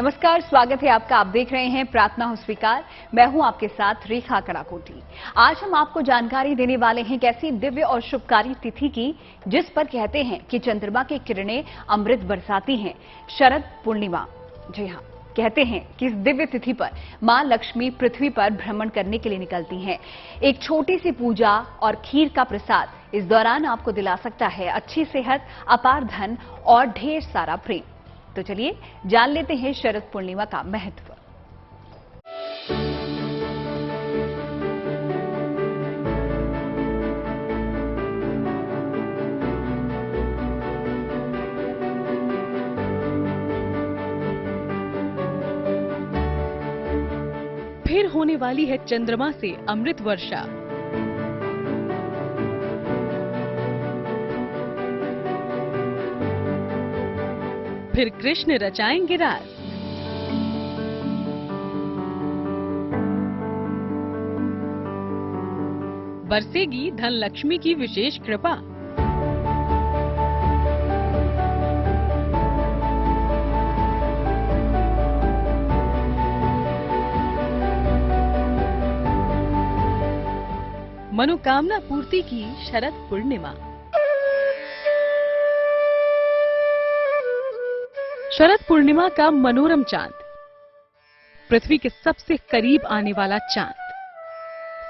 नमस्कार, स्वागत है आपका। आप देख रहे हैं प्रार्थना हो स्वीकार। मैं हूं आपके साथ रेखा कड़ाकोटी। आज हम आपको जानकारी देने वाले हैं कैसी दिव्य और शुभकारी तिथि की, जिस पर कहते हैं कि चंद्रमा की किरणें अमृत बरसाती हैं, शरद पूर्णिमा। जी हां, कहते हैं कि इस दिव्य तिथि पर मां लक्ष्मी पृथ्वी पर भ्रमण करने के लिए निकलती हैं। एक छोटी सी पूजा और खीर का प्रसाद इस दौरान आपको दिला सकता है अच्छी सेहत, अपार धन और ढेर सारा प्रेम। तो चलिए जान लेते हैं शरद पूर्णिमा का महत्व। फिर होने वाली है चंद्रमा से अमृत वर्षा। फिर कृष्ण रचाएंगे रास। बरसेगी धन लक्ष्मी की विशेष कृपा। मनोकामना पूर्ति की शरद पूर्णिमा। शरद पूर्णिमा का मनोरम चांद, पृथ्वी के सबसे करीब आने वाला चांद,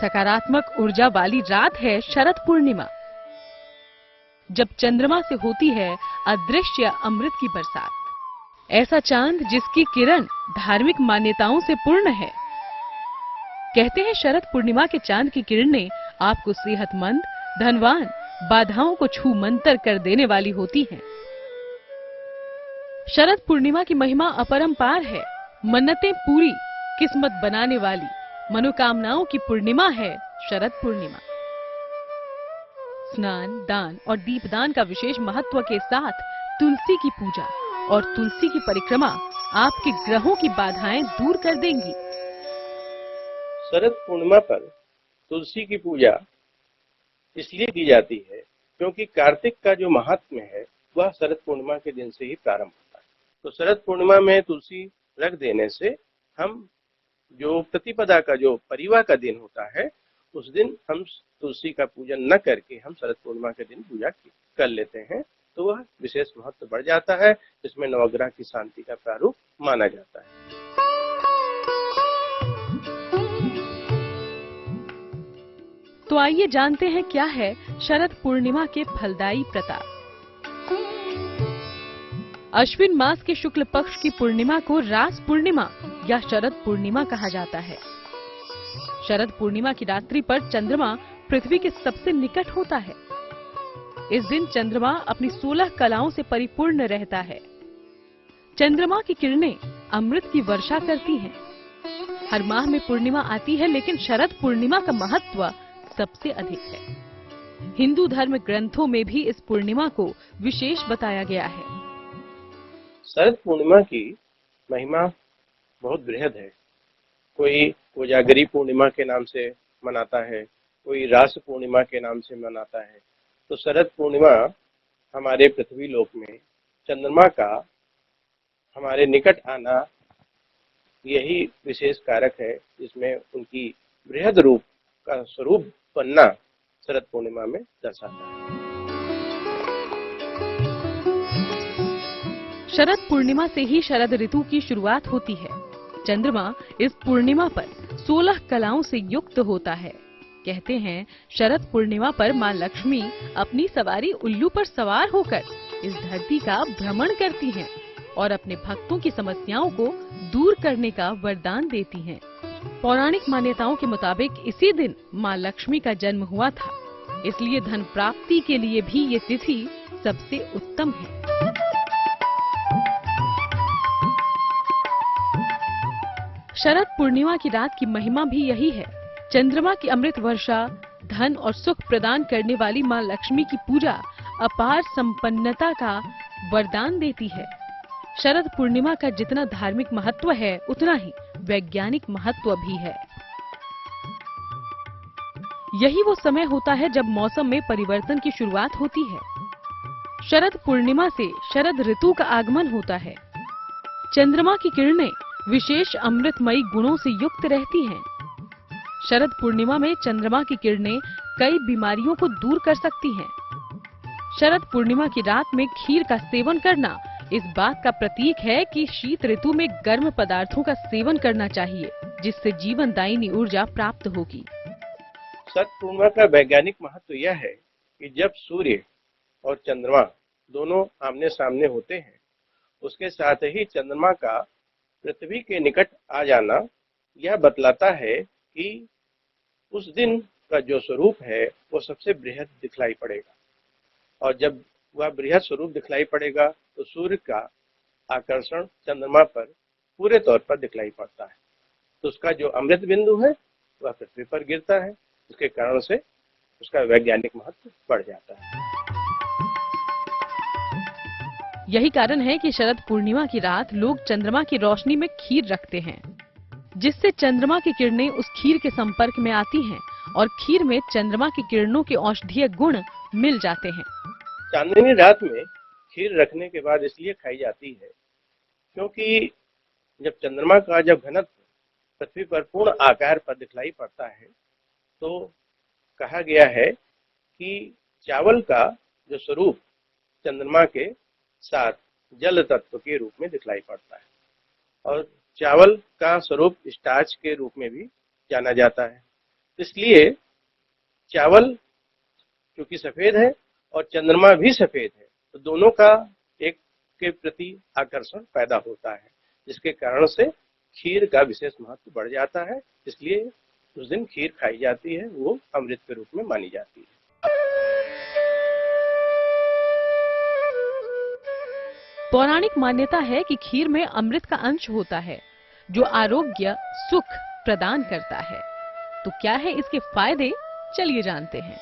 सकारात्मक ऊर्जा वाली रात है शरद पूर्णिमा, जब चंद्रमा से होती है अदृश्य अमृत की बरसात। ऐसा चांद जिसकी किरण धार्मिक मान्यताओं से पूर्ण है। कहते हैं शरद पूर्णिमा के चांद की किरणें आपको सेहतमंद, धनवान, बाधाओं को छू मंतर कर देने वाली होती हैं। शरद पूर्णिमा की महिमा अपरंपार है। मन्नतें पूरी, किस्मत बनाने वाली, मनोकामनाओं की पूर्णिमा है शरद पूर्णिमा। स्नान, दान और दीपदान का विशेष महत्व के साथ तुलसी की पूजा और तुलसी की परिक्रमा आपके ग्रहों की बाधाएं दूर कर देंगी। शरद पूर्णिमा पर तुलसी की पूजा इसलिए की जाती है क्योंकि कार्तिक का जो महात्म्य है वह शरद पूर्णिमा के दिन से ही प्रारंभ होता है। तो शरद पूर्णिमा में तुलसी रख देने से हम जो प्रतिपदा का जो परिवा का दिन होता है उस दिन हम तुलसी का पूजन न करके हम शरद पूर्णिमा के दिन पूजा कर लेते हैं, तो वह विशेष महत्व बढ़ जाता है। इसमें नवग्रह की शांति का प्रारूप माना जाता है। तो आइए जानते हैं क्या है शरद पूर्णिमा के फलदायी प्रताप। अश्विन मास के शुक्ल पक्ष की पूर्णिमा को रास पूर्णिमा या शरद पूर्णिमा कहा जाता है। शरद पूर्णिमा की रात्रि पर चंद्रमा पृथ्वी के सबसे निकट होता है। इस दिन चंद्रमा अपनी 16 कलाओं से परिपूर्ण रहता है। चंद्रमा की किरणें अमृत की वर्षा करती हैं। हर माह में पूर्णिमा आती है, लेकिन शरद पूर्णिमा का महत्व सबसे अधिक है। हिंदू धर्म ग्रंथों में भी इस पूर्णिमा को विशेष बताया गया है। शरद पूर्णिमा की महिमा बहुत बृहद है। कोई कोजागरी पूर्णिमा के नाम से मनाता है, कोई रास पूर्णिमा के नाम से मनाता है। तो शरद पूर्णिमा हमारे पृथ्वी लोक में चंद्रमा का हमारे निकट आना यही विशेष कारक है, जिसमें उनकी बृहद रूप का स्वरूप बनना शरद पूर्णिमा में दर्शाता है। शरद पूर्णिमा से ही शरद ऋतु की शुरुआत होती है। चंद्रमा इस पूर्णिमा पर 16 कलाओं से युक्त होता है। कहते हैं शरद पूर्णिमा पर मां लक्ष्मी अपनी सवारी उल्लू पर सवार होकर इस धरती का भ्रमण करती हैं और अपने भक्तों की समस्याओं को दूर करने का वरदान देती हैं। पौराणिक मान्यताओं के मुताबिक इसी दिन मां लक्ष्मी का जन्म हुआ था, इसलिए धन प्राप्ति के लिए भी ये तिथि सबसे उत्तम है। शरद पूर्णिमा की रात की महिमा भी यही है। चंद्रमा की अमृत वर्षा, धन और सुख प्रदान करने वाली मां लक्ष्मी की पूजा अपार संपन्नता का वरदान देती है। शरद पूर्णिमा का जितना धार्मिक महत्व है, उतना ही वैज्ञानिक महत्व भी है। यही वो समय होता है जब मौसम में परिवर्तन की शुरुआत होती है। शरद पूर्णिमा से शरद ऋतु का आगमन होता है। चंद्रमा की किरणें विशेष अमृतमयी गुणों से युक्त रहती हैं। शरद पूर्णिमा में चंद्रमा की किरणें कई बीमारियों को दूर कर सकती हैं। शरद पूर्णिमा की रात में खीर का सेवन करना इस बात का प्रतीक है कि शीत ऋतु में गर्म पदार्थों का सेवन करना चाहिए, जिससे जीवनदायिनी ऊर्जा प्राप्त होगी। शरद पूर्णिमा का वैज्ञानिक महत्व यह है कि जब सूर्य और चंद्रमा दोनों आमने सामने होते हैं, उसके साथ ही चंद्रमा का पृथ्वी के निकट आ जाना यह बतलाता है कि उस दिन का जो स्वरूप है वो सबसे बृहद दिखलाई पड़ेगा, और जब वह बृहद स्वरूप दिखलाई पड़ेगा तो सूर्य का आकर्षण चंद्रमा पर पूरे तौर पर दिखलाई पड़ता है। तो उसका जो अमृत बिंदु है वह पृथ्वी पर गिरता है, उसके कारण से उसका वैज्ञानिक महत्व बढ़ जाता है। यही कारण है कि शरद पूर्णिमा की रात लोग चंद्रमा की रोशनी में खीर रखते हैं, जिससे चंद्रमा की किरणें उस खीर के संपर्क में आती हैं और खीर में चंद्रमा की किरणों के औषधीय गुण मिल जाते हैं। चांदनी रात में खीर रखने के बाद इसलिए खाई जाती है क्योंकि जब चंद्रमा का जब घनत्व पृथ्वी पर पूर्ण आकार पर दिखलाई पड़ता है तो कहा गया है कि चावल का जो स्वरूप चंद्रमा के साथ जल तत्व के रूप में दिखलाई पड़ता है, और चावल का स्वरूप स्टार्च के रूप में भी जाना जाता है। इसलिए चावल क्योंकि सफेद है और चंद्रमा भी सफेद है, तो दोनों का एक के प्रति आकर्षण पैदा होता है, जिसके कारण से खीर का विशेष महत्व बढ़ जाता है। इसलिए उस दिन खीर खाई जाती है, वो अमृत के रूप में मानी जाती है। पौराणिक मान्यता है कि खीर में अमृत का अंश होता है, जो आरोग्य सुख प्रदान करता है। तो क्या है इसके फायदे, चलिए जानते हैं।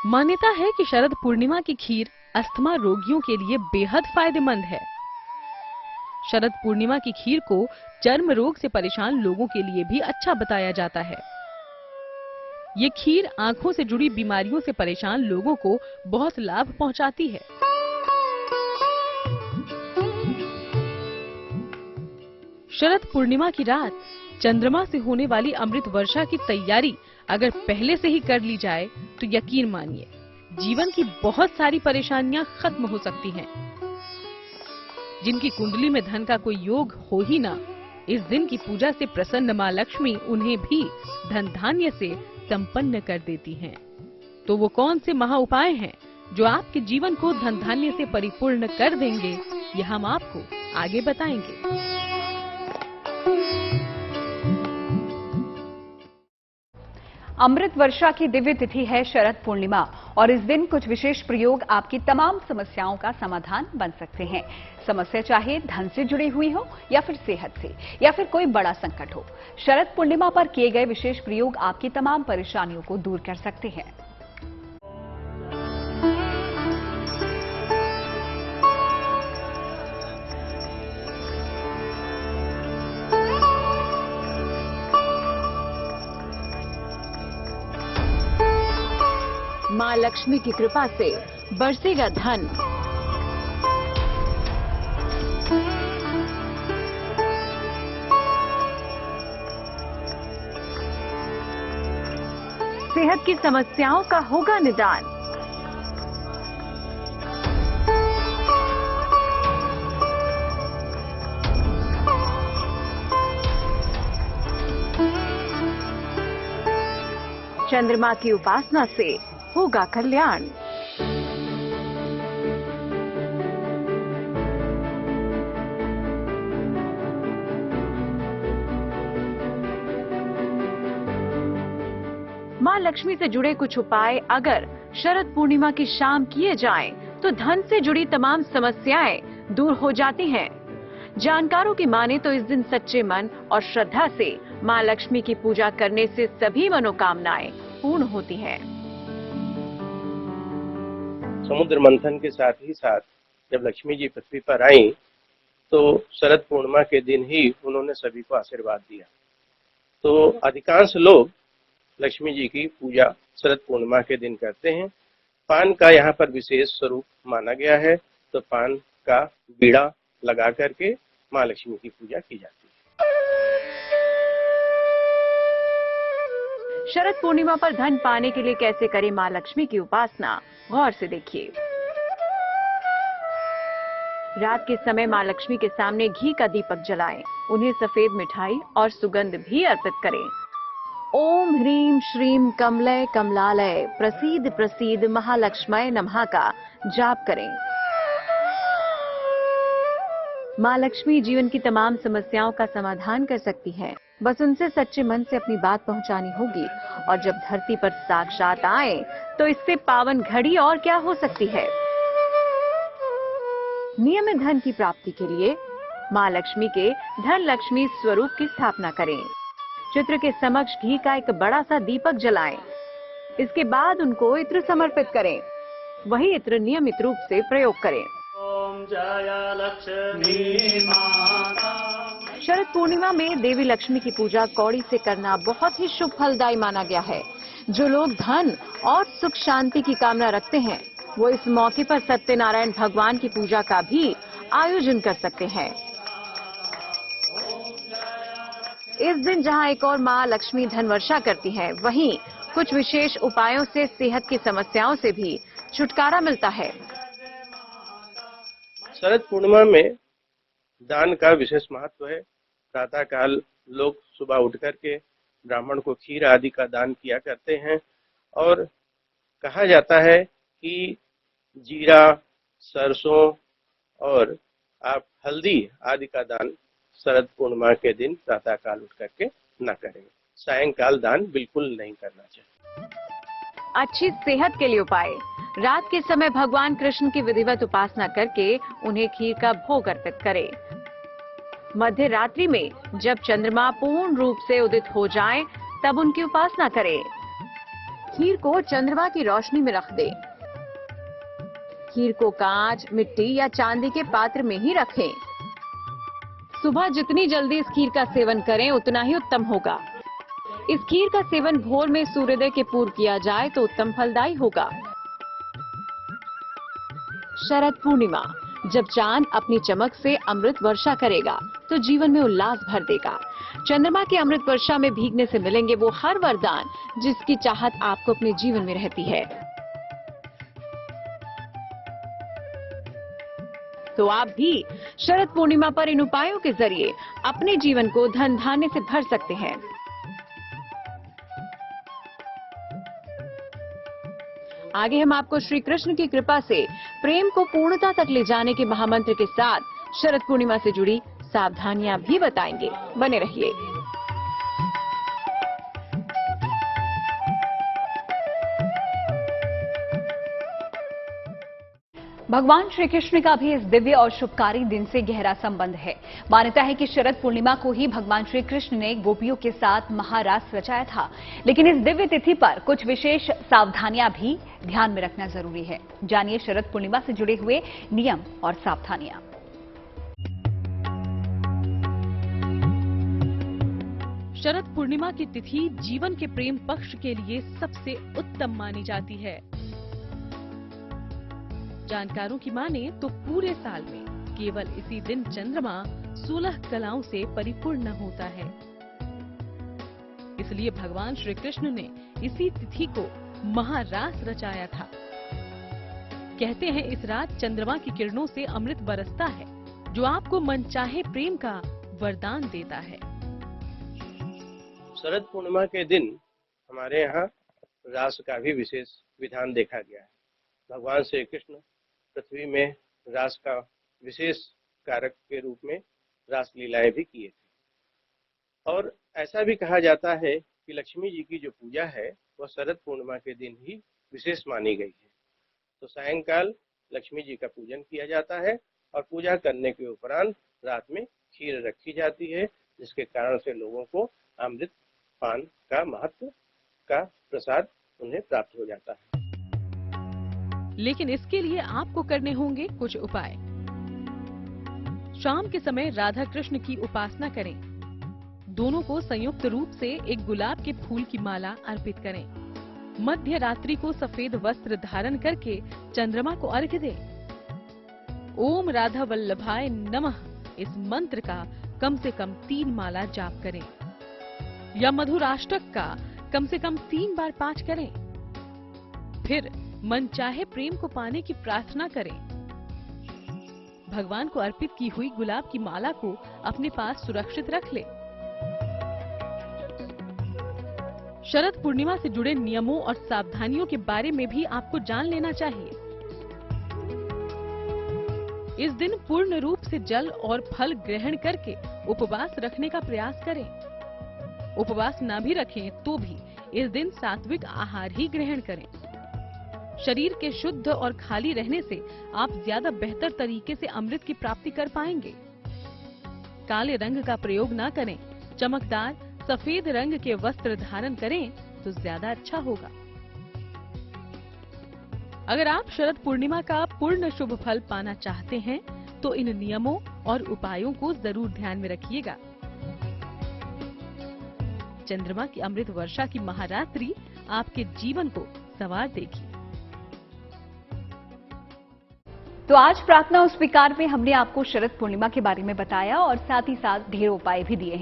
मान्यता है कि शरद पूर्णिमा की खीर अस्थमा रोगियों के लिए बेहद फायदेमंद है। शरद पूर्णिमा की खीर को चर्म रोग से परेशान लोगों के लिए भी अच्छा बताया जाता है। ये खीर आंखों से जुड़ी बीमारियों से परेशान लोगों को बहुत लाभ पहुंचाती है। शरद पूर्णिमा की रात चंद्रमा से होने वाली अमृत वर्षा की तैयारी अगर पहले से ही कर ली जाए तो यकीन मानिए जीवन की बहुत सारी परेशानियां खत्म हो सकती हैं। जिनकी कुंडली में धन का कोई योग हो ही ना, इस दिन की पूजा से प्रसन्न माँ लक्ष्मी उन्हें भी धन धान्य से संपन्न कर देती हैं। तो वो कौन से महा उपाय हैं जो आपके जीवन को धन धान्य से परिपूर्ण कर देंगे, ये हम आपको आगे बताएंगे। अमृत वर्षा की दिव्य तिथि है शरद पूर्णिमा, और इस दिन कुछ विशेष प्रयोग आपकी तमाम समस्याओं का समाधान बन सकते हैं। समस्या चाहे धन से जुड़ी हुई हो या फिर सेहत से या फिर कोई बड़ा संकट हो, शरद पूर्णिमा पर किए गए विशेष प्रयोग आपकी तमाम परेशानियों को दूर कर सकते हैं। माँ लक्ष्मी की कृपा से बरसेगा धन। सेहत की समस्याओं का होगा निदान। चंद्रमा की उपासना से होगा कल्याण। माँ लक्ष्मी से जुड़े कुछ उपाय अगर शरद पूर्णिमा की शाम किए जाएं, तो धन से जुड़ी तमाम समस्याएं दूर हो जाती हैं। जानकारों की माने तो इस दिन सच्चे मन और श्रद्धा से माँ लक्ष्मी की पूजा करने से सभी मनोकामनाएं पूर्ण होती हैं। समुद्र मंथन के साथ ही साथ जब लक्ष्मी जी पृथ्वी पर आई तो शरद पूर्णिमा के दिन ही उन्होंने सभी को आशीर्वाद दिया। तो अधिकांश लोग लक्ष्मी जी की पूजा शरद पूर्णिमा के दिन करते हैं। पान का यहाँ पर विशेष स्वरूप माना गया है। तो पान का बीड़ा लगा करके माँ लक्ष्मी की पूजा की जाती है। शरद पूर्णिमा पर धन पाने के लिए कैसे करें माँ लक्ष्मी की उपासना, गौर से देखिए। रात के समय माँ लक्ष्मी के सामने घी का दीपक जलाएं, उन्हें सफेद मिठाई और सुगंध भी अर्पित करें। ओम ह्रीम श्रीम कमलय कमलालय प्रसीद प्रसीद महालक्ष्मय नमः का जाप करें। माँ लक्ष्मी जीवन की तमाम समस्याओं का समाधान कर सकती है, बस उनसे सच्चे मन से अपनी बात पहुंचानी होगी। और जब धरती पर साक्षात आए तो इससे पावन घड़ी और क्या हो सकती है। नियमित धन की प्राप्ति के लिए माँ लक्ष्मी के धन लक्ष्मी स्वरूप की स्थापना करें। चित्र के समक्ष घी का एक बड़ा सा दीपक जलाएं। इसके बाद उनको इत्र समर्पित करें। वही इत्र नियमित रूप से प्रयोग करें। ओम जय लक्ष्मी माता। शरद पूर्णिमा में देवी लक्ष्मी की पूजा कौड़ी से करना बहुत ही शुभ फलदायी माना गया है। जो लोग धन और सुख शांति की कामना रखते हैं वो इस मौके पर सत्यनारायण भगवान की पूजा का भी आयोजन कर सकते हैं। इस दिन जहां एक और मां लक्ष्मी धन वर्षा करती हैं, वहीं कुछ विशेष उपायों से सेहत की समस्याओं से भी छुटकारा मिलता है। शरद पूर्णिमा में दान का विशेष महत्व है। प्रातः काल लोग सुबह उठ करके ब्राह्मण को खीर आदि का दान किया करते हैं और कहा जाता है कि जीरा, सरसों और आप हल्दी आदि का दान शरद पूर्णिमा के दिन प्रातः काल उठ करके न करें। सायंकाल दान बिल्कुल नहीं करना चाहिए। अच्छी सेहत के लिए उपाय। रात के समय भगवान कृष्ण की विधिवत उपासना करके उन्हें खीर का भोग अर्पित करें। मध्य रात्रि में जब चंद्रमा पूर्ण रूप से उदित हो जाए तब उनकी उपासना करें। खीर को चंद्रमा की रोशनी में रख दें। खीर को कांच, मिट्टी या चांदी के पात्र में ही रखें। सुबह जितनी जल्दी इस खीर का सेवन करें उतना ही उत्तम होगा। इस खीर का सेवन भोर में सूर्योदय के पूर्व किया जाए तो उत्तम फलदायी होगा। शरद पूर्णिमा, जब चांद अपनी चमक से अमृत वर्षा करेगा तो जीवन में उल्लास भर देगा। चंद्रमा की अमृत वर्षा में भीगने से मिलेंगे वो हर वरदान जिसकी चाहत आपको अपने जीवन में रहती है। तो आप भी शरद पूर्णिमा पर इन उपायों के जरिए अपने जीवन को धन धान्य से भर सकते हैं। आगे हम आपको श्री कृष्ण की कृपा से प्रेम को पूर्णता तक ले जाने के महामंत्र के साथ शरद पूर्णिमा से जुड़ी सावधानियां भी बताएंगे। बने रहिए। भगवान श्री कृष्ण का भी इस दिव्य और शुभकारी दिन से गहरा संबंध है। मान्यता है कि शरद पूर्णिमा को ही भगवान श्री कृष्ण ने गोपियों के साथ महारास रचाया था। लेकिन इस दिव्य तिथि पर कुछ विशेष सावधानियां भी ध्यान में रखना जरूरी है। जानिए शरद पूर्णिमा से जुड़े हुए नियम और सावधानियां। शरद पूर्णिमा की तिथि जीवन के प्रेम पक्ष के लिए सबसे उत्तम मानी जाती है। जानकारों की माने तो पूरे साल में केवल इसी दिन चंद्रमा 16 कलाओं से परिपूर्ण होता है। इसलिए भगवान श्री कृष्ण ने इसी तिथि को महारास रचाया था। कहते हैं इस रात चंद्रमा की किरणों से अमृत बरसता है जो आपको मनचाहे प्रेम का वरदान देता है। शरद पूर्णिमा के दिन हमारे यहाँ रास का भी विशेष विधान देखा गया है। भगवान श्री कृष्ण पृथ्वी में रास का विशेष कारक के रूप में रास लीलाएं भी किए थे। और ऐसा भी कहा जाता है कि लक्ष्मी जी की जो पूजा है वह शरद पूर्णिमा के दिन ही विशेष मानी गई है। तो सायंकाल लक्ष्मी जी का पूजन किया जाता है और पूजा करने के उपरांत रात में खीर रखी जाती है, जिसके कारण से लोगों को अमृत पान का महत्व का प्रसाद उन्हें प्राप्त हो जाता है। लेकिन इसके लिए आपको करने होंगे कुछ उपाय। शाम के समय राधा कृष्ण की उपासना करें। दोनों को संयुक्त रूप से एक गुलाब के फूल की माला अर्पित करें। मध्य रात्रि को सफेद वस्त्र धारण करके चंद्रमा को अर्घ्य दें। ओम राधा वल्लभाय नमः इस मंत्र का कम से कम 3 माला जाप करें या मधुराष्टक का कम से कम 3 बार पाठ करें। फिर मनचाहे प्रेम को पाने की प्रार्थना करें। भगवान को अर्पित की हुई गुलाब की माला को अपने पास सुरक्षित रख ले। शरद पूर्णिमा से जुड़े नियमों और सावधानियों के बारे में भी आपको जान लेना चाहिए। इस दिन पूर्ण रूप से जल और फल ग्रहण करके उपवास रखने का प्रयास करें। उपवास ना भी रखें तो भी इस दिन सात्विक आहार ही ग्रहण करें। शरीर के शुद्ध और खाली रहने से आप ज्यादा बेहतर तरीके से अमृत की प्राप्ति कर पाएंगे। काले रंग का प्रयोग ना करें। चमकदार सफेद रंग के वस्त्र धारण करें तो ज्यादा अच्छा होगा। अगर आप शरद पूर्णिमा का पूर्ण शुभ फल पाना चाहते हैं तो इन नियमों और उपायों को जरूर ध्यान में रखिएगा। चंद्रमा की अमृत वर्षा की महारात्रि आपके जीवन को संवार देगी। तो आज प्रार्थना उस विकार में हमने आपको शरद पूर्णिमा के बारे में बताया और साथ ही साथ ढेर उपाय भी दिए हैं।